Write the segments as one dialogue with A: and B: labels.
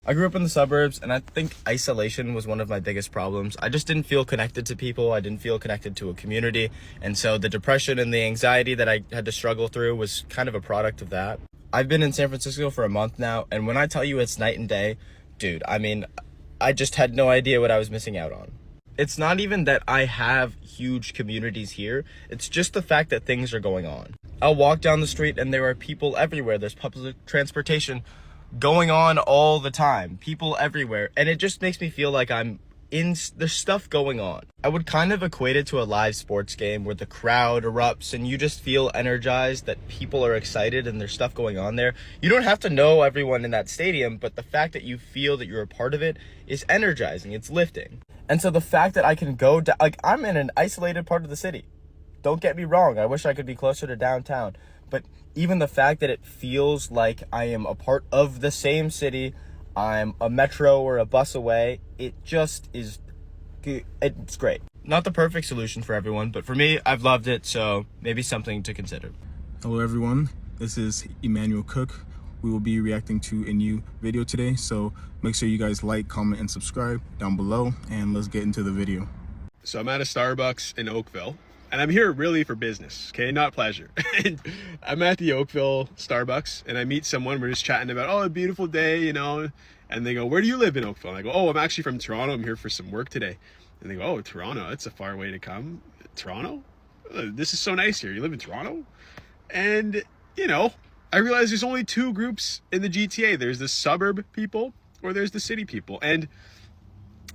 A: I grew up in the suburbs, and I think isolation was one of my biggest problems. I just didn't feel connected to people. I didn't feel connected to a community. And so the depression and the anxiety that I had to struggle through was kind of a product of that. I've been in San Francisco for a month now, and when I tell you it's night and day, dude, I mean, I just had no idea what I was missing out on. It's not even that I have huge communities here. It's just the fact that things are going on. I'll walk down the street and there are people everywhere. There's public transportation going on all the time. People everywhere. And it just makes me feel like there's stuff going on. I would kind of equate it to a live sports game where the crowd erupts and you just feel energized that people are excited and there's stuff going on there. You don't have to know everyone in that stadium, but the fact that you feel that you're a part of it is energizing. It's lifting. And so the fact that I can go down, like, I'm in an isolated part of the city. Don't get me wrong. I wish I could be closer to downtown. But even the fact that it feels like I am a part of the same city, I'm a metro or a bus away, it just is, it's great. Not the perfect solution for everyone, but for me, I've loved it, so maybe something to consider.
B: Hello everyone, this is Emmanuel Cook. We will be reacting to a new video today, so make sure you guys like, comment, and subscribe down below, and let's get into the video.
C: So I'm at a Starbucks in Oakville, and I'm here really for business, okay, not pleasure. And I'm at the Oakville Starbucks, and I meet someone, we're just chatting about, oh, a beautiful day, you know, and they go, where do you live in Oakville? And I go, oh, I'm actually from Toronto, I'm here for some work today. And they go, oh, Toronto, that's a far way to come. Toronto? This is so nice here, you live in Toronto? And, you know, I realize there's only two groups in the GTA. There's the suburb people or there's the city people. And,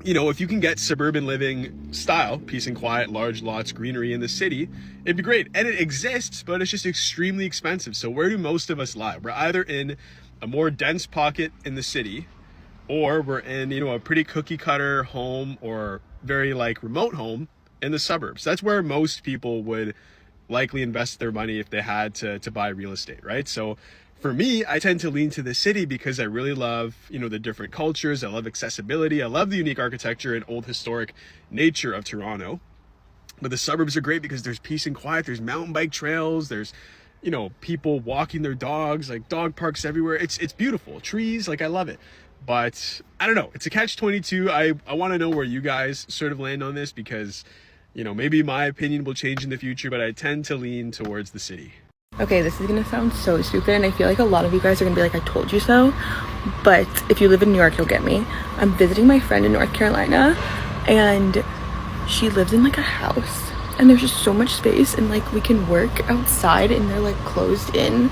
C: you know, if you can get suburban living style, peace and quiet, large lots, greenery in the city, it'd be great. And it exists, but it's just extremely expensive. So where do most of us lie? We're either in a more dense pocket in the city, or we're in, you know, a pretty cookie cutter home or very like remote home in the suburbs. That's where most people would likely invest their money if they had to buy real estate, right? So for me, I tend to lean to the city because I really love, you know, the different cultures. I love accessibility. I love the unique architecture and old historic nature of Toronto. But the suburbs are great because there's peace and quiet. There's mountain bike trails. There's, you know, people walking their dogs, like dog parks everywhere. It's beautiful. Trees, like I love it. But I don't know. It's a catch-22. I want to know where you guys sort of land on this because, you know, maybe my opinion will change in the future, but I tend to lean towards the city.
D: Okay, this is gonna sound so stupid, and I feel like a lot of you guys are gonna be like, I told you so. But if you live in New York, you'll get me. I'm visiting my friend in North Carolina, and she lives in like a house, and there's just so much space, and like we can work outside in their like closed in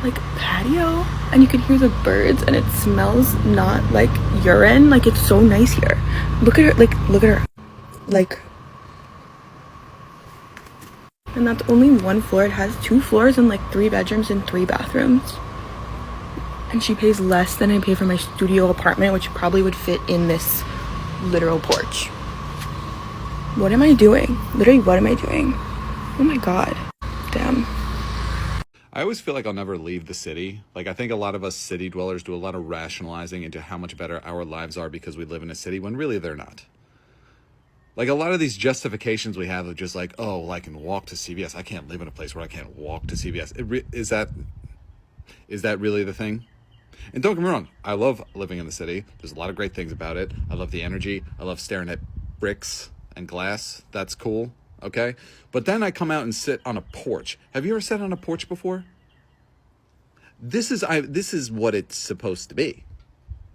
D: like patio, and you can hear the birds, and it smells not like urine. Like, it's so nice here. Look at her, look at her, like. And that's only one floor. It has 2 floors and like 3 bedrooms and 3 bathrooms. And she pays less than I pay for my studio apartment, which probably would fit in this literal porch. What am I doing? Literally, what am I doing? Oh my god. Damn.
E: I always feel like I'll never leave the city. Like, I think a lot of us city dwellers do a lot of rationalizing into how much better our lives are because we live in a city, when really they're not. Like, a lot of these justifications we have of just like, oh, well, I can walk to CVS. I can't live in a place where I can't walk to CVS. Is that really the thing? And don't get me wrong, I love living in the city. There's a lot of great things about it. I love the energy. I love staring at bricks and glass. That's cool, okay? But then I come out and sit on a porch. Have you ever sat on a porch before? This is what it's supposed to be.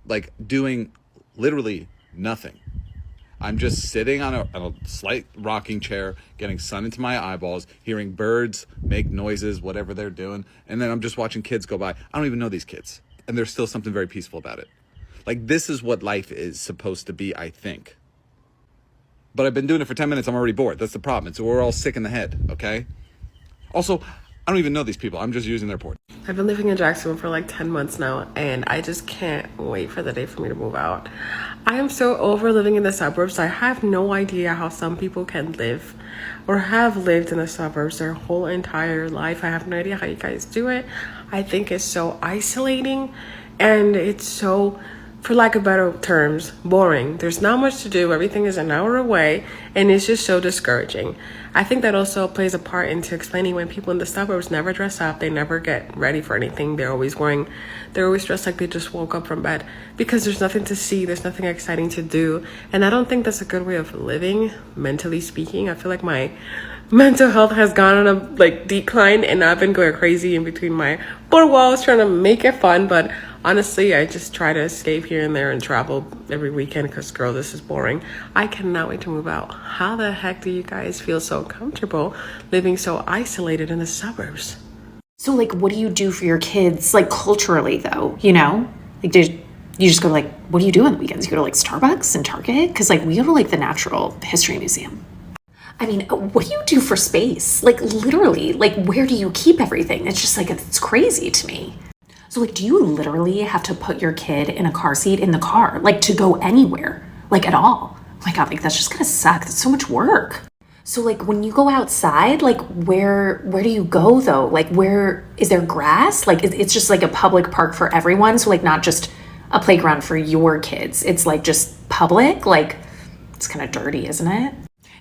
E: Like, doing literally nothing. I'm just sitting on a slight rocking chair, getting sun into my eyeballs, hearing birds make noises, whatever they're doing, and then I'm just watching kids go by. I don't even know these kids, and there's still something very peaceful about it. Like, this is what life is supposed to be, I think. But I've been doing it for 10 minutes, I'm already bored. That's the problem. So we're all sick in the head, okay? Also, I don't even know these people. I'm just using their porch.
F: I've been living in Jacksonville for like 10 months now, and I just can't wait for the day for me to move out. I am so over living in the suburbs. I have no idea how some people can live or have lived in the suburbs their whole entire life. I have no idea how you guys do it. I think it's so isolating, and it's so for lack of better terms, boring. There's not much to do. Everything is an hour away, and it's just so discouraging. I think that also plays a part into explaining when people in the suburbs never dress up. They never get ready for anything. They're always dressed like they just woke up from bed, because there's nothing to see. There's nothing exciting to do. And I don't think that's a good way of living, mentally speaking. I feel like my mental health has gone on a decline, and I've been going crazy in between my four walls trying to make it fun. But honestly, I just try to escape here and there and travel every weekend because, girl, this is boring. I cannot wait to move out. How the heck do you guys feel so comfortable living so isolated in the suburbs?
G: So, like, what do you do for your kids, like, culturally, though, you know? Like, you just go, like, what do you do on the weekends? You go to, like, Starbucks and Target? Because, like, we go to, like, the Natural History Museum. I mean, what do you do for space? Like, literally, like, where do you keep everything? It's just, like, it's crazy to me. So, like, do you literally have to put your kid in a car seat in the car, like, to go anywhere, like, at all? Oh my God, like, that's just gonna suck. That's so much work. So, like, when you go outside, like, where do you go, though? Like, where is there grass? Like, it's just, like, a public park for everyone? So, like, not just a playground for your kids. It's, like, just public? Like, it's kind of dirty, isn't it?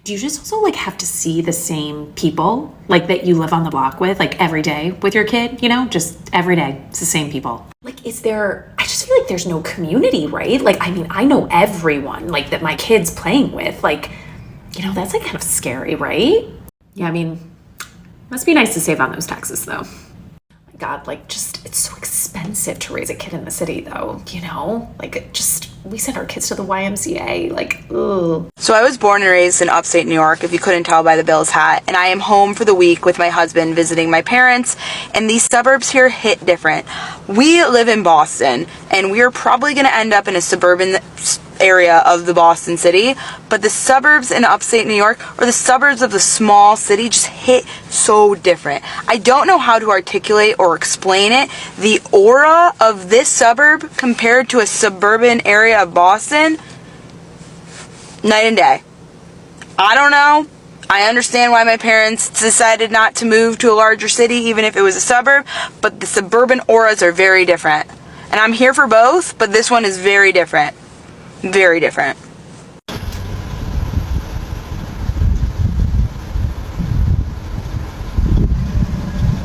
G: Do you just also, like, have to see the same people, like, that you live on the block with, like, every day with your kid, you know? Just every day, it's the same people. Like, I just feel like there's no community, right? Like, I mean, I know everyone, like, that my kid's playing with. Like, you know, that's, like, kind of scary, right? Yeah, I mean, must be nice to save on those taxes, though. My God, like, just, it's so expensive to raise a kid in the city, though, you know? Like, we send our kids to the YMCA, like, ugh.
D: So I was born and raised in upstate New York, if you couldn't tell by the Bills hat, and I am home for the week with my husband visiting my parents, and these suburbs here hit different. We live in Boston, and we are probably going to end up in a suburban area of the Boston city, but the suburbs in upstate New York, or the suburbs of the small city, just hit so different. I don't know how to articulate or explain it. The aura of this suburb compared to a suburban area of Boston, night and day. I don't know. I understand why my parents decided not to move to a larger city, even if it was a suburb, but the suburban auras are very different. And I'm here for both, but this one is very different. Very different.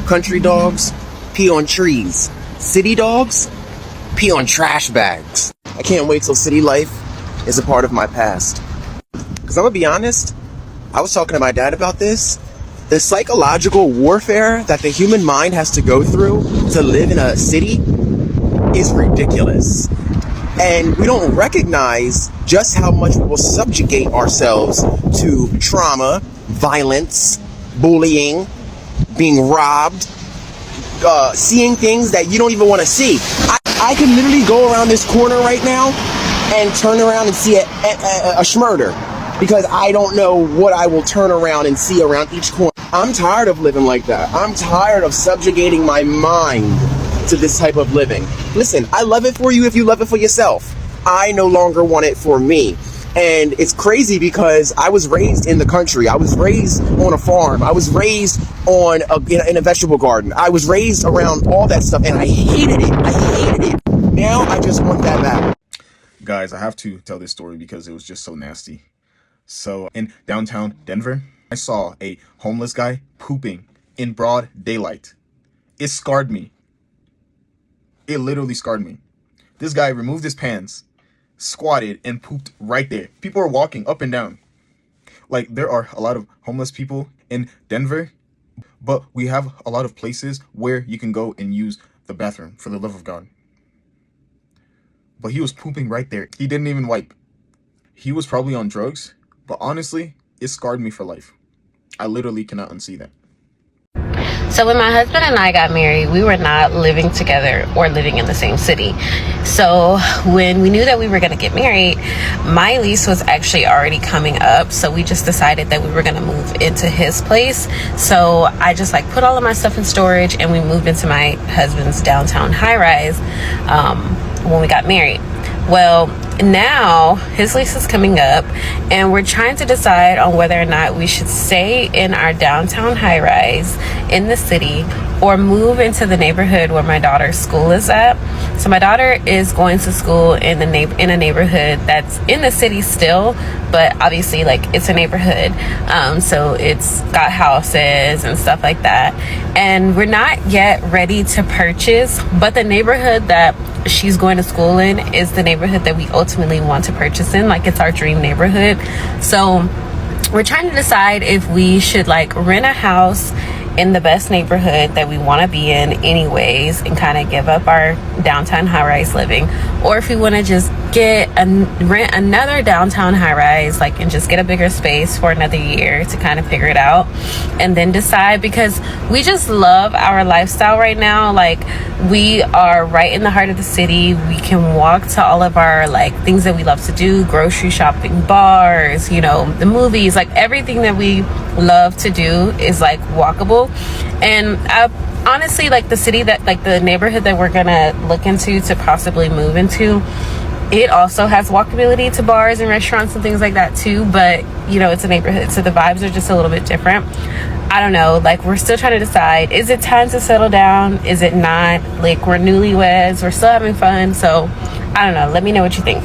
H: Country dogs pee on trees. City dogs pee on trash bags. I can't wait till city life is a part of my past. Because I'm going to be honest, I was talking to my dad about this. The psychological warfare that the human mind has to go through to live in a city is ridiculous. And we don't recognize just how much we will subjugate ourselves to trauma, violence, bullying, being robbed, seeing things that you don't even want to see. I can literally go around this corner right now and turn around and see a schmurder, because I don't know what I will turn around and see around each corner. I'm tired of living like that. I'm tired of subjugating my mind to this type of living. Listen, I love it for you if you love it for yourself. I no longer want it for me. And it's crazy because I was raised in the country. I was raised on a farm. I was raised in a vegetable garden. I was raised around all that stuff, and I hated it. I hated it. Now I just want that back.
B: Guys, I have to tell this story because it was just so nasty. So in downtown Denver, I saw a homeless guy pooping in broad daylight. It scarred me. It literally scarred me. This guy removed his pants, squatted, and pooped right there. People are walking up and down. Like, there are a lot of homeless people in Denver, but we have a lot of places where you can go and use the bathroom, for the love of God. But he was pooping right there. He didn't even wipe. He was probably on drugs, but honestly, it scarred me for life. I literally cannot unsee that.
I: So when my husband and I got married, we were not living together or living in the same city. So when we knew that we were going to get married, my lease was actually already coming up. So we just decided that we were going to move into his place. So I just put all of my stuff in storage, and we moved into my husband's downtown high rise when we got married. Well, now his lease is coming up, and we're trying to decide on whether or not we should stay in our downtown high rise in the city or move into the neighborhood where my daughter's school is at. So my daughter is going to school in a neighborhood that's in the city still, but obviously like it's a neighborhood, so it's got houses and stuff like that. And we're not yet ready to purchase, but the neighborhood that she's going to school in is the neighborhood that we ultimately want to purchase in. Like, it's our dream neighborhood. So we're trying to decide if we should like rent a house in the best neighborhood that we want to be in anyways and kind of give up our downtown high-rise living, or if we want to just rent another downtown high-rise, like, and just get a bigger space for another year to kind of figure it out and then decide, because we just love our lifestyle right now. Like, we are right in the heart of the city. We can walk to all of our like things that we love to do, grocery shopping, bars, you know, the movies, like everything that we love to do is like walkable. And honestly, like the city that, like the neighborhood that we're gonna look into to possibly move into, it also has walkability to bars and restaurants and things like that too, but you know, it's a neighborhood, so the vibes are just a little bit different. I don't know, like we're still trying to decide, is it time to settle down, is it not? Like, we're newlyweds, we're still having fun, so I don't know, let me know what you think.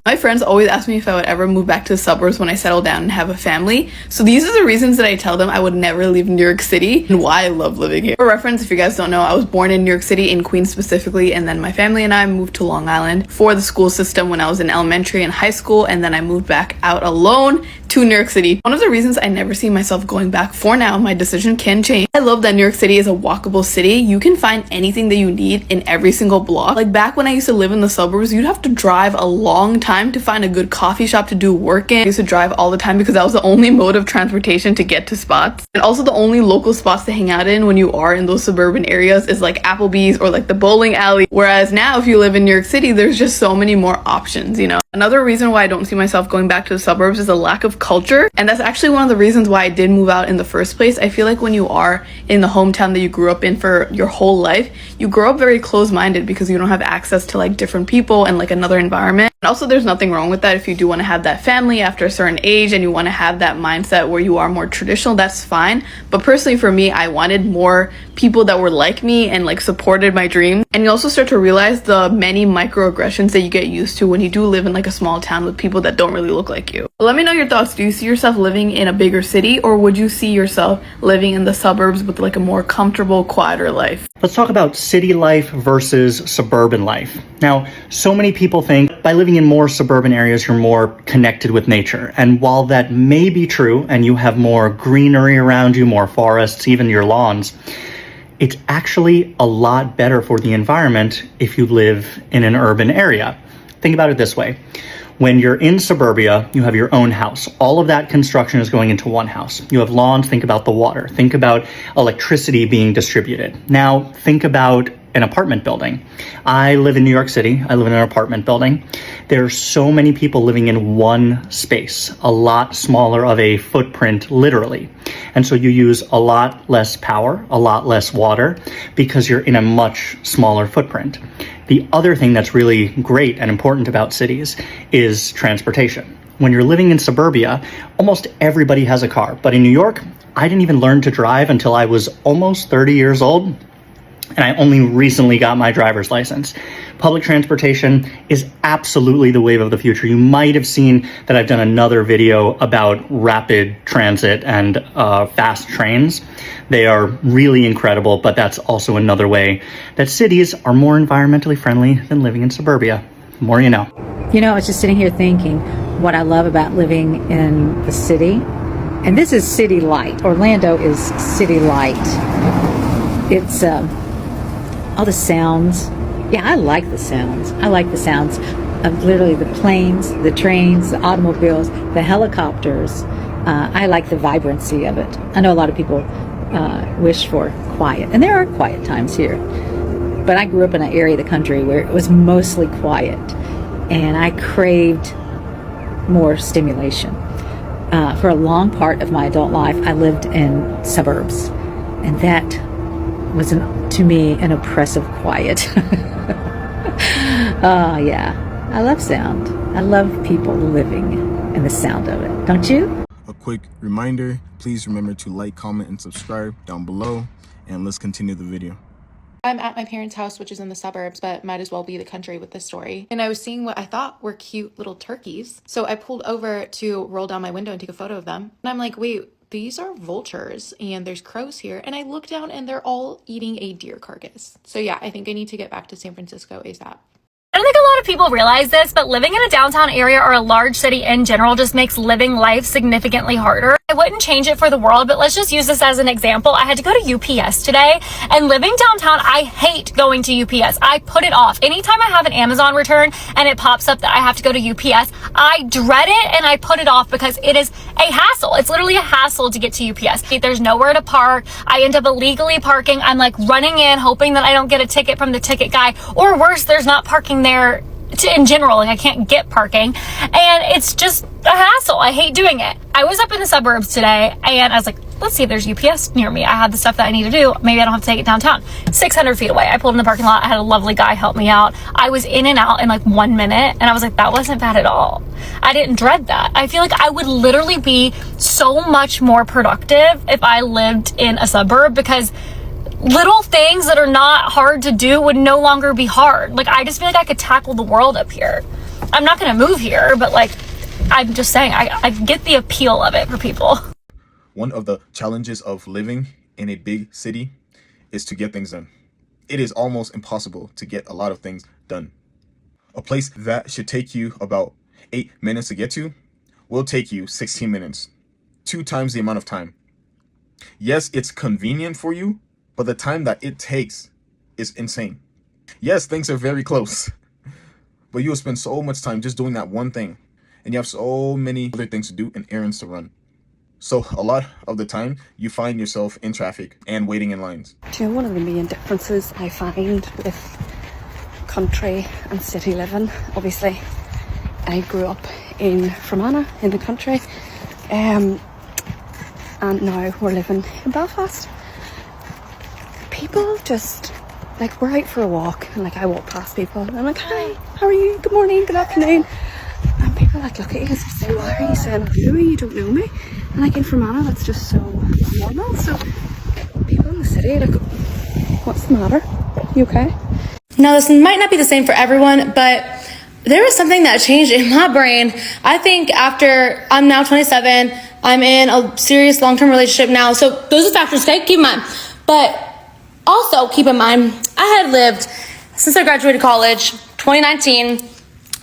D: My friends always ask me if I would ever move back to the suburbs when I settle down and have a family. So these are the reasons that I tell them I would never leave New York City and why I love living here. For reference, if you guys don't know, I was born in New York City, in Queens specifically, and then my family and I moved to Long Island for the school system when I was in elementary and high school, and then I moved back out alone to New York City. One of the reasons I never see myself going back, for now, my decision can change. I love that New York City is a walkable city. You can find anything that you need in every single block. Like back when I used to live in the suburbs, you'd have to drive a long time to find a good coffee shop to do work in. I used to drive all the time because that was the only mode of transportation to get to spots. And also the only local spots to hang out in when you are in those suburban areas is like Applebee's or like the bowling alley. Whereas now if you live in New York City, there's just so many more options, you know? Another reason why I don't see myself going back to the suburbs is a lack of culture. And that's actually one of the reasons why I did move out in the first place. I feel like when you are in the hometown that you grew up in for your whole life, you grow up very close-minded because you don't have access to like different people and like another environment. And also there's nothing wrong with that. If you do want to have that family after a certain age and you want to have that mindset where you are more traditional, that's fine. But personally for me, I wanted more people that were like me and like supported my dreams. And you also start to realize the many microaggressions that you get used to when you do live in like a small town with people that don't really look like you. Let me know your thoughts. Do you see yourself living in a bigger city, or would you see yourself living in the suburbs with like a more comfortable, quieter life?
J: Let's talk about city life versus suburban life. Now, so many people think by living in more suburban areas, you're more connected with nature. And while that may be true, and you have more greenery around you, more forests, even your lawns, it's actually a lot better for the environment if you live in an urban area. Think about it this way. When you're in suburbia, you have your own house. All of that construction is going into one house. You have lawns, think about the water. Think about electricity being distributed. Now, think about an apartment building. I live in New York City. I live in an apartment building. There are so many people living in one space, a lot smaller of a footprint, literally. And so you use a lot less power, a lot less water, because you're in a much smaller footprint. The other thing that's really great and important about cities is transportation. When you're living in suburbia, almost everybody has a car. But in New York, I didn't even learn to drive until I was almost 30 years old. And I only recently got my driver's license. Public transportation is absolutely the wave of the future. You might have seen that I've done another video about rapid transit and fast trains. They are really incredible, but that's also another way that cities are more environmentally friendly than living in suburbia. The more you know.
K: You know, I was just sitting here thinking what I love about living in the city. And this is city light. Orlando is city light. It's all the sounds. Yeah, I like the sounds. I like the sounds of literally the planes, the trains, the automobiles, the helicopters. I like the vibrancy of it. I know a lot of people wish for quiet, and there are quiet times here. But I grew up in an area of the country where it was mostly quiet, and I craved more stimulation. For a long part of my adult life, I lived in suburbs, and that was to me an oppressive quiet. Yeah, I love sound. I love people living in the sound of it. Don't you?
B: A quick reminder, please remember to like, comment, and subscribe down below, and let's continue the video.
D: I'm at my parents' house, which is in the suburbs, but might as well be the country with this story. And I was seeing what I thought were cute little turkeys. So I pulled over to roll down my window and take a photo of them. And I'm like, wait, these are vultures and there's crows here. And I look down and they're all eating a deer carcass. So yeah, I think I need to get back to San Francisco ASAP.
L: I don't think a lot of people realize this, but living in a downtown area or a large city in general just makes living life significantly harder. I wouldn't change it for the world, but let's just use this as an example. I had to go to UPS today, and living downtown, I hate going to UPS. I put it off. Anytime I have an Amazon return and it pops up that I have to go to UPS, I dread it and I put it off because it is a hassle. It's literally a hassle to get to UPS. There's nowhere to park. I end up illegally parking. I'm like running in, hoping that I don't get a ticket from the ticket guy, or worse, there's not parking there in general. Like, I can't get parking, and it's just a hassle. I hate doing it. I was up in the suburbs today and I was like, let's see if there's UPS near me. I had the stuff that I need to do. Maybe I don't have to take it downtown. 600 feet away. I pulled in the parking lot. I had a lovely guy help me out. I was in and out in like 1 minute, and I was like, that wasn't bad at all. I didn't dread that. I feel like I would literally be so much more productive if I lived in a suburb, because little things that are not hard to do would no longer be hard. Like, I just feel like I could tackle the world up here. I'm not gonna move here, but like, I'm just saying, I get the appeal of it for people.
B: One of the challenges of living in a big city is to get things done. It is almost impossible to get a lot of things done. A place that should take you about 8 minutes to get to will take you 16 minutes, 2 times the amount of time. Yes, it's convenient for you, but the time that it takes is insane. Yes, things are very close, but you will spend so much time just doing that one thing, and you have so many other things to do and errands to run. So a lot of the time, you find yourself in traffic and waiting in lines.
M: Do you know one of the main differences I find with country and city living? Obviously, I grew up in Fermanagh, in the country, and now we're living in Belfast. People just, like, we're out for a walk, and like, I walk past people and I'm like, hi, how are you, good morning, good afternoon, and people like look at you and say, why are you saying hello, you don't know me? And like, in Fermanagh, that's just so normal. So people in the city are like, what's the matter, you okay?
N: Now, this might not be the same for everyone, but there was something that changed in my brain. I think after, I'm now 27, I'm in a serious long-term relationship now, so those are factors, okay, keep in mind. But also, keep in mind, I had lived since I graduated college, 2019.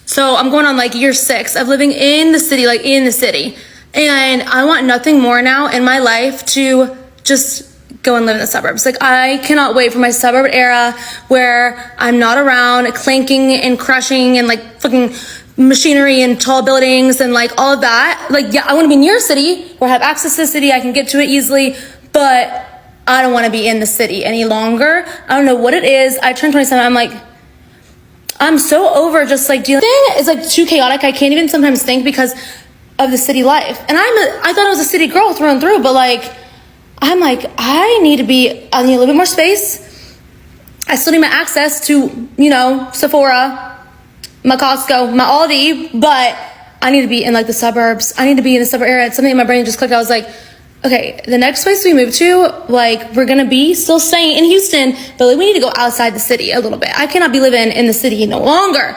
N: So I'm going on like year 6 of living in the city, like in the city. And I want nothing more now in my life to just go and live in the suburbs. Like, I cannot wait for my suburb era where I'm not around clanking and crushing and like fucking machinery and tall buildings and like all of that. Like, yeah, I want to be near a city where I have access to the city. I can get to it easily, but I don't want to be in the city any longer. I don't know what it is. I turned 27. I'm like, I'm so over just like dealing. It's like too chaotic. I can't even sometimes think because of the city life. And I thought I was a city girl through and through, but like, I'm like, I need a little bit more space. I still need my access to, you know, Sephora, my Costco, my Aldi, but I need to be in like the suburbs. I need to be in the suburb area. It's something in my brain just clicked. I was like, okay, the next place we move to, like, we're gonna be still staying in Houston, but like, we need to go outside the city a little bit. I cannot be living in the city no longer.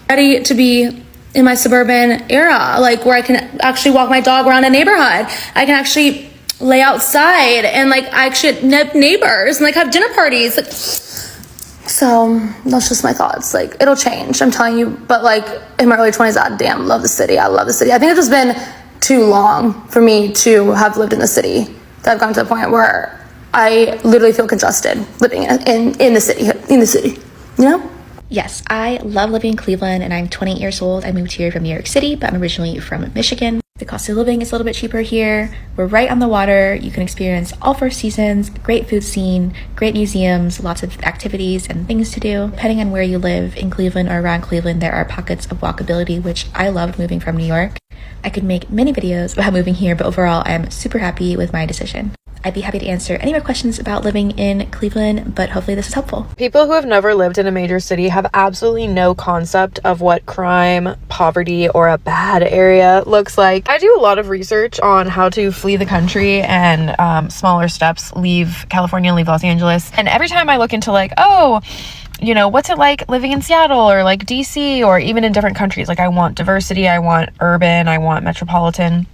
N: Ready to be in my suburban era, like where I can actually walk my dog around a neighborhood. I can actually lay outside and like I actually have neighbors and like have dinner parties. Like, so that's just my thoughts. Like, it'll change, I'm telling you. But like in my early 20s, I damn love the city. I love the city. I think it's just been too long for me to have lived in the city that I've gotten to the point where I literally feel congested living in the city, you know?
O: Yes, I love living in Cleveland, and I'm 28 years old. I moved here from New York City, but I'm originally from Michigan. The cost of living is a little bit cheaper here. We're right on the water. You can experience all 4 seasons, great food scene, great museums, lots of activities and things to do. Depending on where you live in Cleveland or around Cleveland, there are pockets of walkability, which I loved moving from New York. I could make many videos about moving here, but overall, I'm super happy with my decision. I'd be happy to answer any more questions about living in Cleveland, but hopefully this is helpful.
P: People who have never lived in a major city have absolutely no concept of what crime, poverty, or a bad area looks like. I do a lot of research on how to flee the country and smaller steps, leave California, leave Los Angeles. And every time I look into like, oh, you know, what's it like living in Seattle or like DC or even in different countries? Like I want diversity, I want urban, I want metropolitan.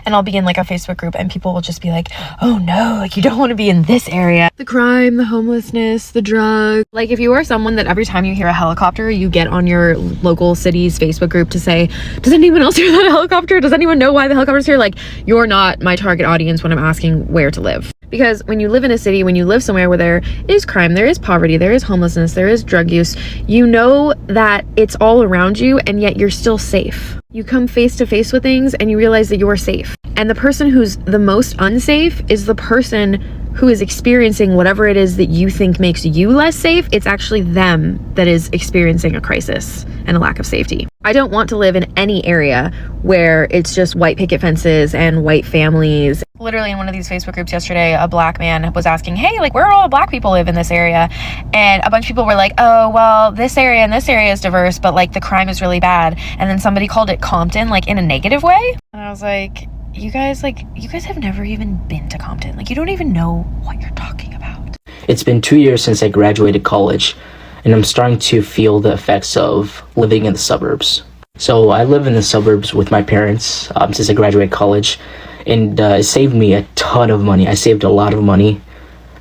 P: And I'll be in like a Facebook group and people will just be like, oh no, like you don't want to be in this area. The crime, the homelessness, the drug. Like if you are someone that every time you hear a helicopter, you get on your local city's Facebook group to say, does anyone else hear that helicopter? Does anyone know why the helicopter's here? Like you're not my target audience when I'm asking where to live. Because when you live in a city, when you live somewhere where there is crime, there is poverty, there is homelessness, there is drug use, you know that it's all around you and yet you're still safe. You come face to face with things and you realize that you're safe. And the person who's the most unsafe is the person who is experiencing whatever it is that you think makes you less safe. It's actually them that is experiencing a crisis and a lack of safety. I don't want to live in any area where it's just white picket fences and white families. Literally in one of these Facebook groups yesterday, a black man was asking, hey, like where all black people live in this area? And a bunch of people were like, oh, well, this area and this area is diverse, but like the crime is really bad. And then somebody called it Compton, like in a negative way. And I was like, you guys have never even been to Compton. Like you don't even know what you're talking about.
Q: It's been 2 years since I graduated college, and I'm starting to feel the effects of living in the suburbs. So I live in the suburbs with my parents since I graduated college, and it saved me a ton of money. I saved a lot of money,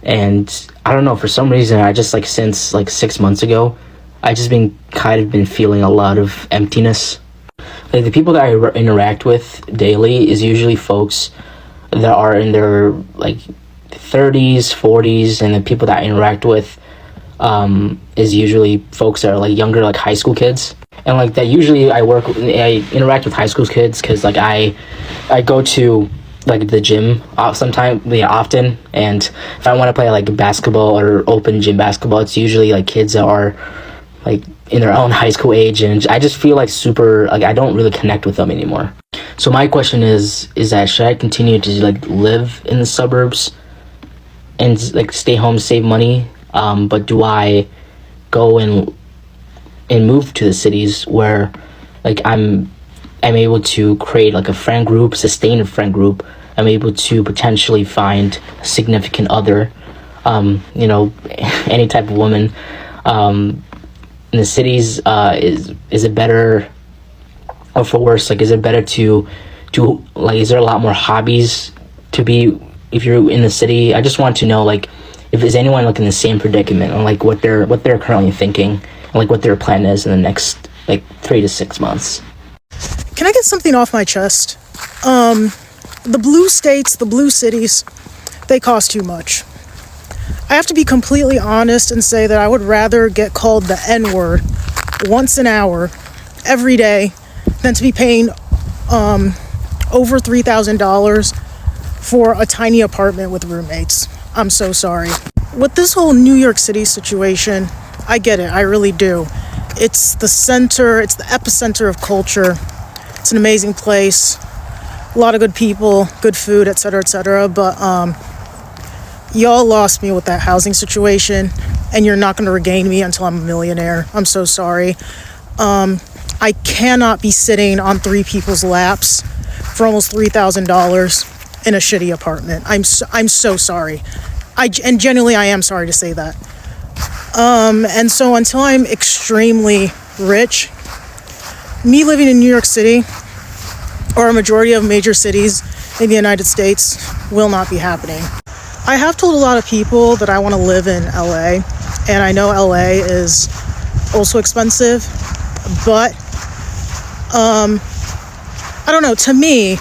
Q: and I don't know, for some reason, I just like since like 6 months ago, I just been feeling a lot of emptiness. Like the people that I interact with daily is usually folks that are in their like 30s, 40s, and the people that I interact with is usually folks that are like younger, like high school kids. And like that usually I interact with high school kids because like I go to like the gym often, and if I want to play like basketball or open gym basketball, it's usually like kids that are like in their own high school age, and I just feel like super like I don't really connect with them anymore. So my question is that should I continue to like live in the suburbs and like stay home, save money, but do I go and move to the cities where like I'm able to create like a friend group, sustain a friend group. I'm able to potentially find a significant other, you know, any type of woman. In the cities, is it better, or for worse, like is it better to like, is there a lot more hobbies to be if you're in the city? I just want to know like if there's anyone like in the same predicament, and like what they're currently thinking, and like what their plan is in the next like 3 to 6 months.
R: Can I get something off my chest? The blue states, the blue cities, they cost too much. I have to be completely honest and say that I would rather get called the N-word once an hour every day than to be paying over $3,000 for a tiny apartment with roommates. I'm so sorry. With this whole New York City situation, I get it. I really do. It's the center, it's the epicenter of culture. It's an amazing place. A lot of good people, good food, etc., but y'all lost me with that housing situation, and you're not going to regain me until I'm a millionaire. I'm so sorry. I cannot be sitting on 3 people's laps for almost $3,000 in a shitty apartment. I'm so sorry. And genuinely, I am sorry to say that. And so until I'm extremely rich, me living in New York City or a majority of major cities in the United States will not be happening. I have told a lot of people that I want to live in LA, and I know LA is also expensive, but I don't know, to me,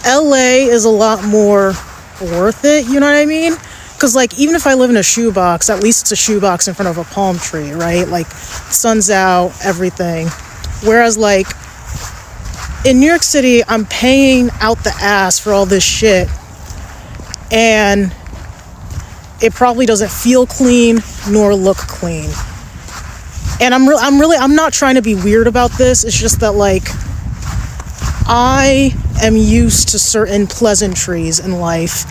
R: LA is a lot more worth it, you know what I mean? Because like even if I live in a shoebox, at least it's a shoebox in front of a palm tree, right? Like sun's out, everything. Whereas like in New York City, I'm paying out the ass for all this shit, and it probably doesn't feel clean nor look clean. And I'm not trying to be weird about this. It's just that like I am used to certain pleasantries in life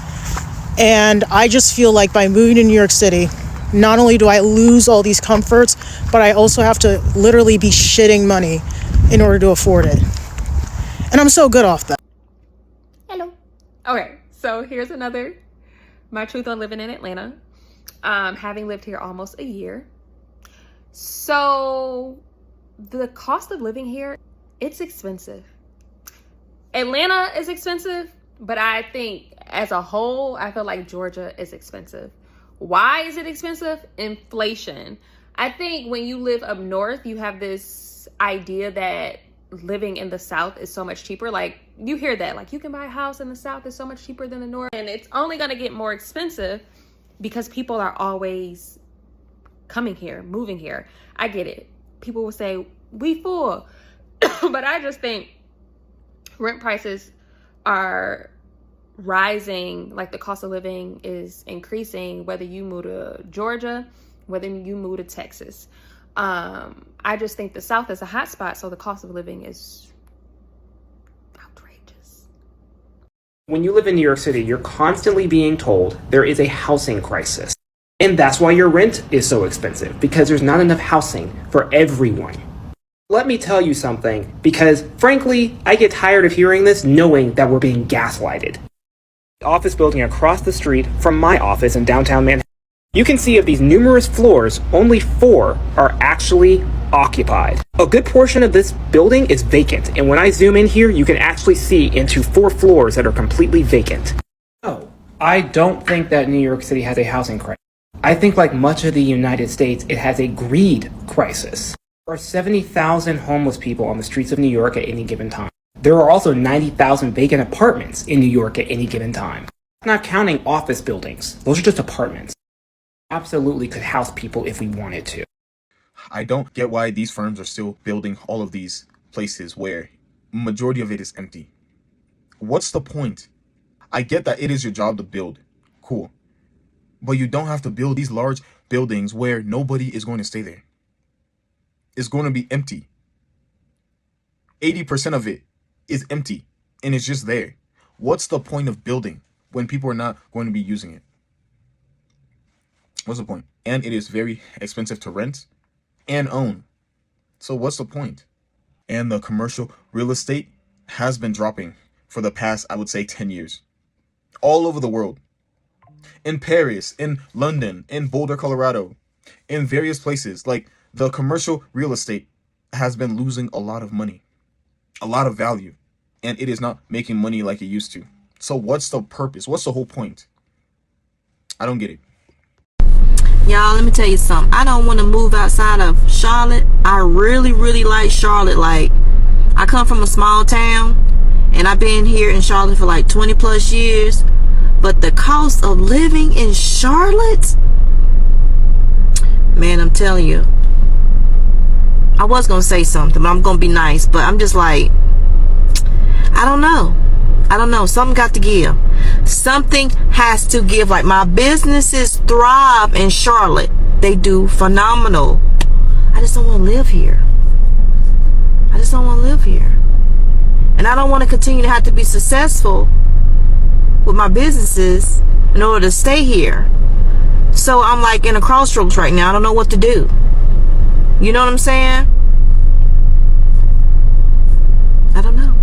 R: And I just feel like by moving to New York City, not only do I lose all these comforts, but I also have to literally be shitting money in order to afford it. And I'm so good off that.
F: Hello. Okay, so here's my truth on living in Atlanta. Having lived here almost a year. So the cost of living here, it's expensive. Atlanta is expensive, but I think as a whole, I feel like Georgia is expensive. Why is it expensive? Inflation. I think when you live up north, you have this idea that living in the South is so much cheaper. Like, you hear that, like, you can buy a house in the South, it's so much cheaper than the North. And it's only going to get more expensive because people are always coming here, moving here. I get it. People will say, we full. But I just think rent prices are rising, like the cost of living is increasing, whether you move to Georgia, whether you move to Texas. I just think the South is a hot spot, so the cost of living is outrageous.
S: When you live in New York City, you're constantly being told there is a housing crisis. And that's why your rent is so expensive, because there's not enough housing for everyone. Let me tell you something, because frankly, I get tired of hearing this knowing that we're being gaslighted. The office building across the street from my office in downtown Manhattan, you can see of these numerous floors, only 4 are actually occupied. A good portion of this building is vacant, and when I zoom in here, you can actually see into 4 floors that are completely vacant. No, I don't think that New York City has a housing crisis. I think like much of the United States, it has a greed crisis. There are 70,000 homeless people on the streets of New York at any given time. There are also 90,000 vacant apartments in New York at any given time. Not counting office buildings, those are just apartments. Absolutely could house people if we wanted to.
B: I don't get why these firms are still building all of these places where majority of it is empty. What's the point? I get that it is your job to build. Cool. But you don't have to build these large buildings where nobody is going to stay there. It's going to be empty. 80% of it is empty and it's just there. What's the point of building when people are not going to be using it? What's the point? And it is very expensive to rent and own. So what's the point? And the commercial real estate has been dropping for the past, I would say, 10 years. All over the world. In Paris, in London, in Boulder, Colorado, in various places. Like, the commercial real estate has been losing a lot of money, a lot of value, and it is not making money like it used to. So what's the purpose? What's the whole point? I don't get it.
T: Y'all, let me tell you something. I don't want to move outside of Charlotte. I really, really like Charlotte. Like, I come from a small town, and I've been here in Charlotte for like 20 plus years. But the cost of living in Charlotte, man, I'm telling you. I was going to say something, but I'm going to be nice. But I'm just like, I don't know. Something got to give. Something has to give. Like, my businesses thrive in Charlotte. They do phenomenal. I just don't want to live here. And I don't want to continue to have to be successful with my businesses in order to stay here. So I'm like in a crossroads right now. I don't know what to do. You know what I'm saying? I don't know.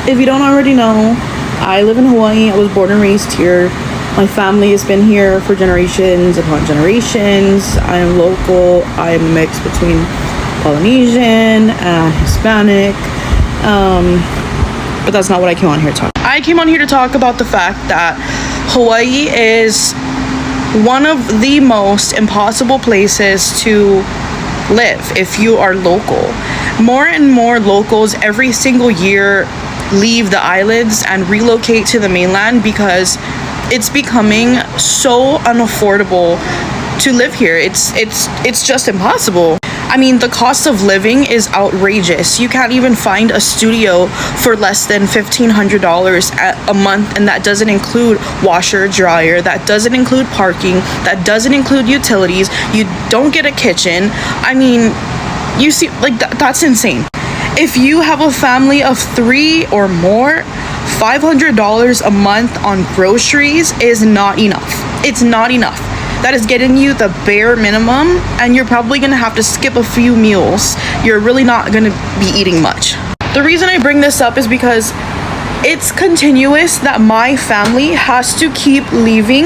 D: If you don't already know, I live in Hawaii. I was born and raised here. My family has been here for generations upon generations. I am local. I am a mix between Polynesian and Hispanic. But that's not what I came on here to talk about. I came on here to talk about the fact that Hawaii is one of the most impossible places to live if you are local. More and more locals every single year leave the islands and relocate to the mainland because it's becoming so unaffordable to live here. It's just impossible. I mean, the cost of living is outrageous. You can't even find a studio for less than $1,500 a month, and that doesn't include washer, dryer, that doesn't include parking, that doesn't include utilities. You don't get a kitchen. I mean, you see, like, that's insane. If you have a family of 3 or more, $500 a month on groceries is not enough. It's not enough. That is getting you the bare minimum, and you're probably gonna have to skip a few meals. You're really not gonna be eating much. The reason I bring this up is because it's continuous that my family has to keep leaving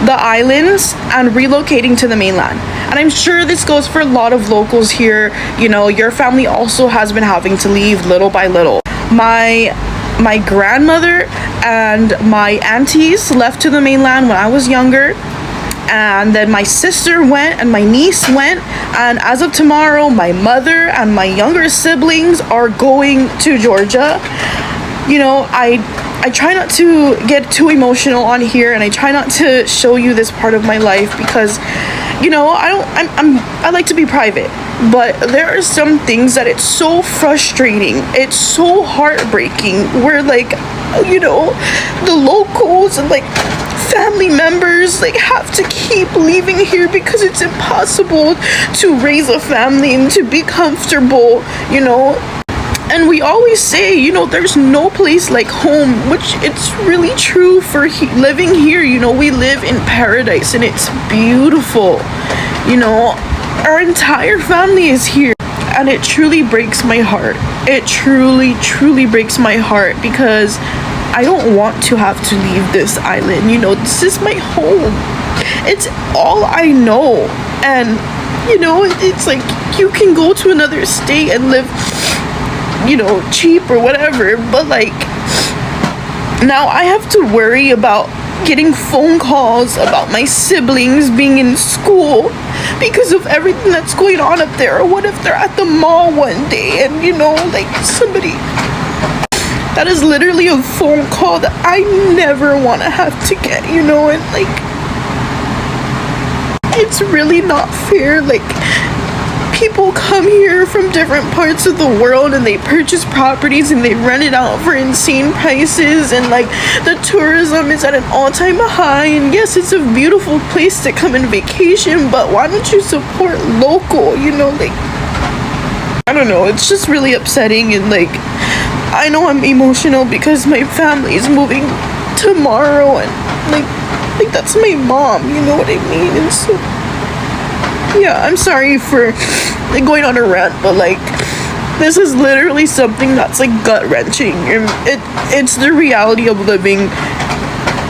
D: the islands and relocating to the mainland. And I'm sure this goes for a lot of locals here. You know, your family also has been having to leave little by little. My grandmother and my aunties left to the mainland when I was younger. And then my sister went and my niece went, and as of tomorrow my mother and my younger siblings are going to Georgia. You know, I try not to get too emotional on here, and I try not to show you this part of my life because, you know, I like to be private, but there are some things that it's so frustrating, it's so heartbreaking, where like, you know, the locals and like family members like have to keep leaving here because it's impossible to raise a family and to be comfortable, you know. And we always say, you know, there's no place like home, which it's really true for living here. You know, we live in paradise and it's beautiful. You know, our entire family is here, and it truly breaks my heart. It truly breaks my heart because I don't want to have to leave this island. You know, this is my home. It's all I know. And, you know, it's like you can go to another state and live, you know, cheap or whatever, but like now I have to worry about getting phone calls about my siblings being in school because of everything that's going on up there. Or what if they're at the mall one day and, you know, like somebody, that is literally a phone call that I never want to have to get, you know. And like, it's really not fair. Like, people come here from different parts of the world and they purchase properties and they rent it out for insane prices, and like the tourism is at an all-time high, and yes, it's a beautiful place to come and vacation, but why don't you support local, you know? Like, I don't know, it's just really upsetting. And like, I know I'm emotional because my family is moving tomorrow, and like that's my mom, you know what I mean? And so yeah, I'm sorry for like going on a rant, but like this is literally something that's like gut-wrenching, and it's the reality of living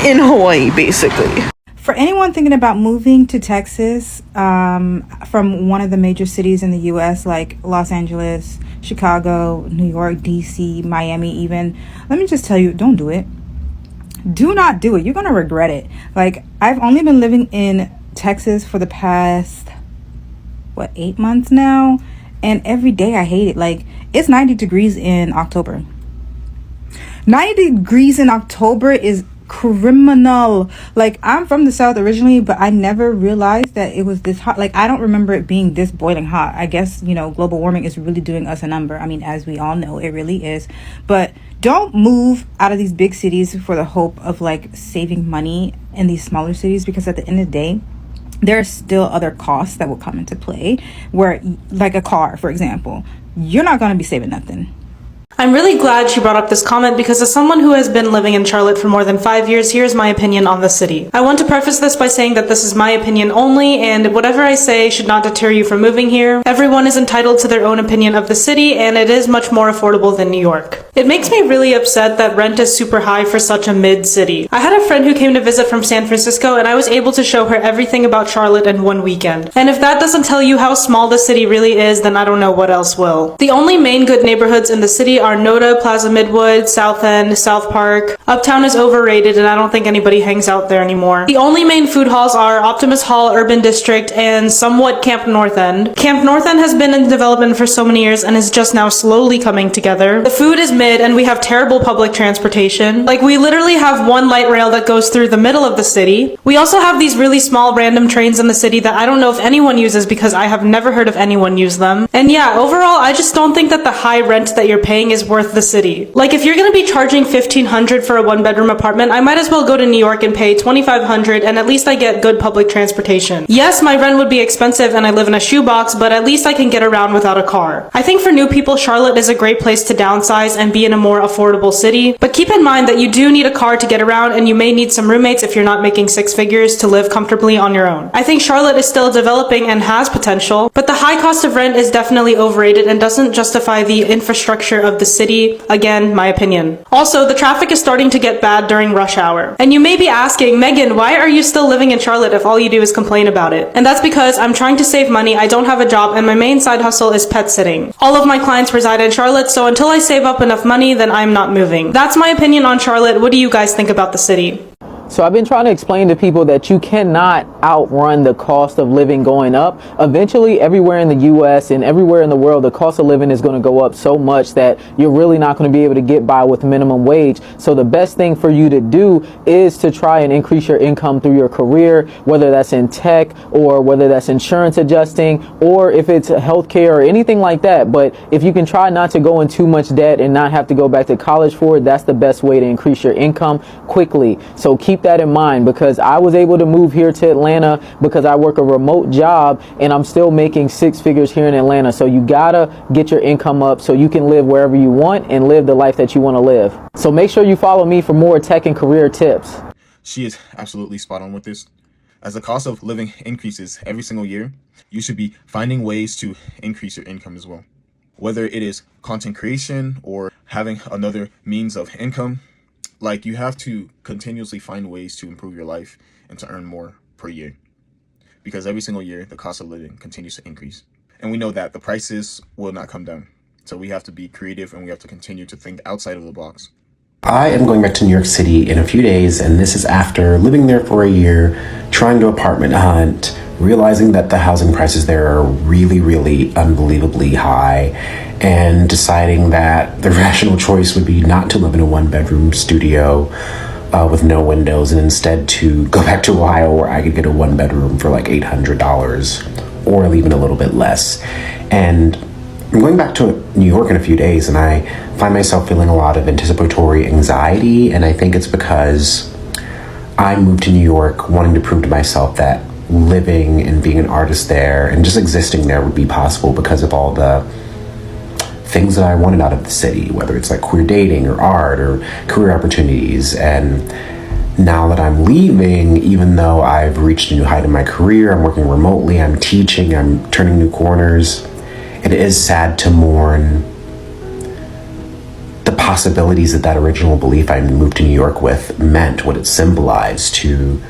D: in Hawaii, basically.
U: For anyone thinking about moving to Texas from one of the major cities in the US like Los Angeles, Chicago, New York, DC, Miami even, let me just tell you, don't do it. Do not do it. You're gonna regret it. Like, I've only been living in Texas for the past 8 months now, and every day I hate it. Like, it's 90 degrees in October. 90 degrees in October is criminal. Like, I'm from the South originally, but I never realized that it was this hot. Like, I don't remember it being this boiling hot. I guess, you know, global warming is really doing us a number. I mean, as we all know, it really is. But don't move out of these big cities for the hope of like saving money in these smaller cities, because at the end of the day, there are still other costs that will come into play, where like a car, for example, you're not going to be saving nothing.
N: I'm really glad she brought up this comment, because as someone who has been living in Charlotte for more than 5 years, here's my opinion on the city. I want to preface this by saying that this is my opinion only, and whatever I say should not deter you from moving here. Everyone is entitled to their own opinion of the city, and it is much more affordable than New York. It makes me really upset that rent is super high for such a mid-city. I had a friend who came to visit from San Francisco, and I was able to show her everything about Charlotte in one weekend. And if that doesn't tell you how small the city really is, then I don't know what else will. The only main good neighborhoods in the city are Noda, Plaza Midwood, South End, South Park. Uptown is overrated, and I don't think anybody hangs out there anymore. The only main food halls are Optimus Hall, Urban District, and somewhat Camp North End. Camp North End has been in development for so many years and is just now slowly coming together. The food is mid, and we have terrible public transportation. Like, we literally have one light rail that goes through the middle of the city. We also have these really small random trains in the city that I don't know if anyone uses, because I have never heard of anyone use them. And yeah, overall, I just don't think that the high rent that you're paying is worth the city. Like, if you're gonna be charging $1,500 for a 1-bedroom apartment, I might as well go to New York and pay $2,500, and at least I get good public transportation. Yes, my rent would be expensive and I live in a shoebox, but at least I can get around without a car. I think for new people, Charlotte is a great place to downsize and be in a more affordable city, but keep in mind that you do need a car to get around, and you may need some roommates if you're not making 6 figures to live comfortably on your own. I think Charlotte is still developing and has potential, but the high cost of rent is definitely overrated and doesn't justify the infrastructure of the city. Again, my opinion. Also, the traffic is starting to get bad during rush hour. And you may be asking, Megan, why are you still living in Charlotte if all you do is complain about it? And that's because I'm trying to save money, I don't have a job, and my main side hustle is pet sitting. All of my clients reside in Charlotte, so until I save up enough money, then I'm not moving. That's my opinion on Charlotte. What do you guys think about the city?
A: So I've been trying to explain to people that you cannot outrun the cost of living going up. Eventually, everywhere in the US and everywhere in the world, the cost of living is going to go up so much that you're really not going to be able to get by with minimum wage. So the best thing for you to do is to try and increase your income through your career, whether that's in tech or whether that's insurance adjusting, or if it's healthcare or anything like that. But if you can try not to go in too much debt and not have to go back to college for it, that's the best way to increase your income quickly. So keep that in mind, because I was able to move here to Atlanta because I work a remote job and I'm still making 6 figures here in Atlanta. So you gotta get your income up so you can live wherever you want and live the life that you want to live. So make sure you follow me for more tech and career tips.
B: She is absolutely spot on with this. As the cost of living increases every single year, you should be finding ways to increase your income as well. Whether it is content creation or having another means of income, like, you have to continuously find ways to improve your life and to earn more per year. Because every single year, the cost of living continues to increase. And we know that the prices will not come down. So we have to be creative and we have to continue to think outside of the box.
V: I am going back to New York City in a few days, and this is after living there for a year, trying to apartment hunt, realizing that the housing prices there are really, really unbelievably high, and deciding that the rational choice would be not to live in a 1-bedroom studio with no windows, and instead to go back to Ohio where I could get a 1-bedroom for like $800 or even a little bit less. And I'm going back to New York in a few days, and I find myself feeling a lot of anticipatory anxiety, and I think it's because I moved to New York wanting to prove to myself that living and being an artist there and just existing there would be possible because of all the things that I wanted out of the city, whether it's like queer dating or art or career opportunities. And now that I'm leaving, even though I've reached a new height in my career, I'm working remotely, I'm teaching, I'm turning new corners, it is sad to mourn the possibilities that that original belief I moved to New York with meant, what it symbolized, to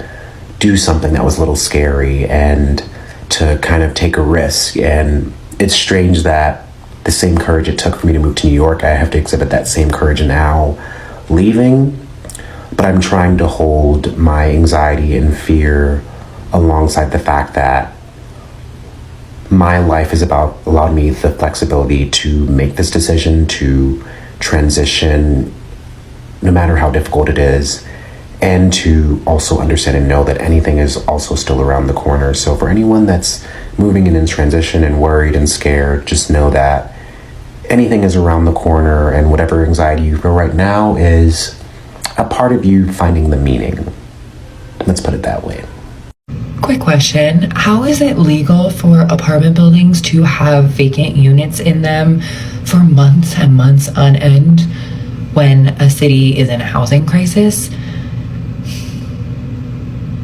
V: do something that was a little scary and to kind of take a risk. And it's strange that the same courage it took for me to move to New York, I have to exhibit that same courage now leaving. But I'm trying to hold my anxiety and fear alongside the fact that my life is about allowing me the flexibility to make this decision, to transition, no matter how difficult it is, and to also understand and know that anything is also still around the corner. So for anyone that's moving in transition and worried and scared, just know that anything is around the corner, and whatever anxiety you feel right now is a part of you finding the meaning. Let's put it that way.
W: Quick question. How is it legal for apartment buildings to have vacant units in them for months and months on end when a city is in a housing crisis?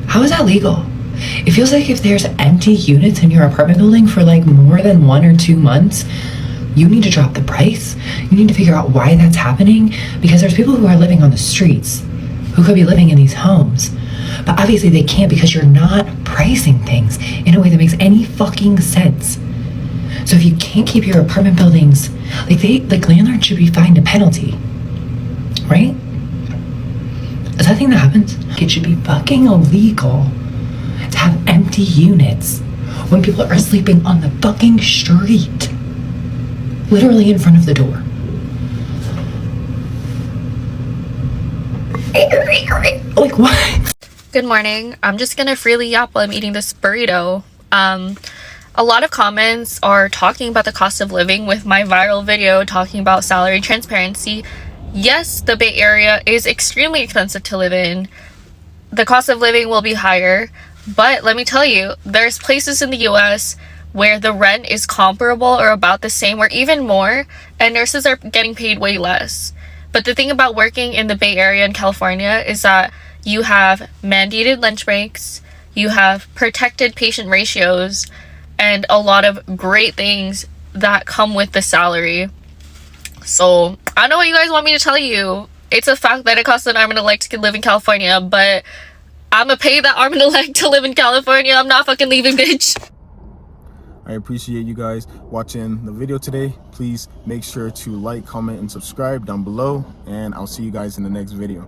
W: How is that legal? It feels like if there's empty units in your apartment building for like more than 1 or 2 months, you need to drop the price. You need to figure out why that's happening, because there's people who are living on the streets who could be living in these homes. But obviously they can't because you're not pricing things in a way that makes any fucking sense. So if you can't keep your apartment buildings, like landlords should be fined a penalty, right? Is that a thing that happens? It should be fucking illegal to have empty units when people are sleeping on the fucking street, literally in front of the door. Like, what?
X: Good morning. I'm just gonna freely yap while I'm eating this burrito.
L: A lot of comments are talking about the cost of living with my viral video talking about salary transparency. Yes, the Bay Area is extremely expensive to live in. The cost of living will be higher, but let me tell you, there's places in the US where the rent is comparable or about the same or even more, and nurses are getting paid way less. But the thing about working in the Bay Area in California is that you have mandated lunch breaks, you have protected patient ratios, and a lot of great things that come with the salary. So I don't know what you guys want me to tell you. It's a fact that it costs an arm and a leg to live in California, but I'm gonna pay that arm and a leg to live in California. I'm not fucking leaving, bitch.
B: I appreciate you guys watching the video today. Please make sure to like, comment, and subscribe down below, and I'll see you guys in the next video.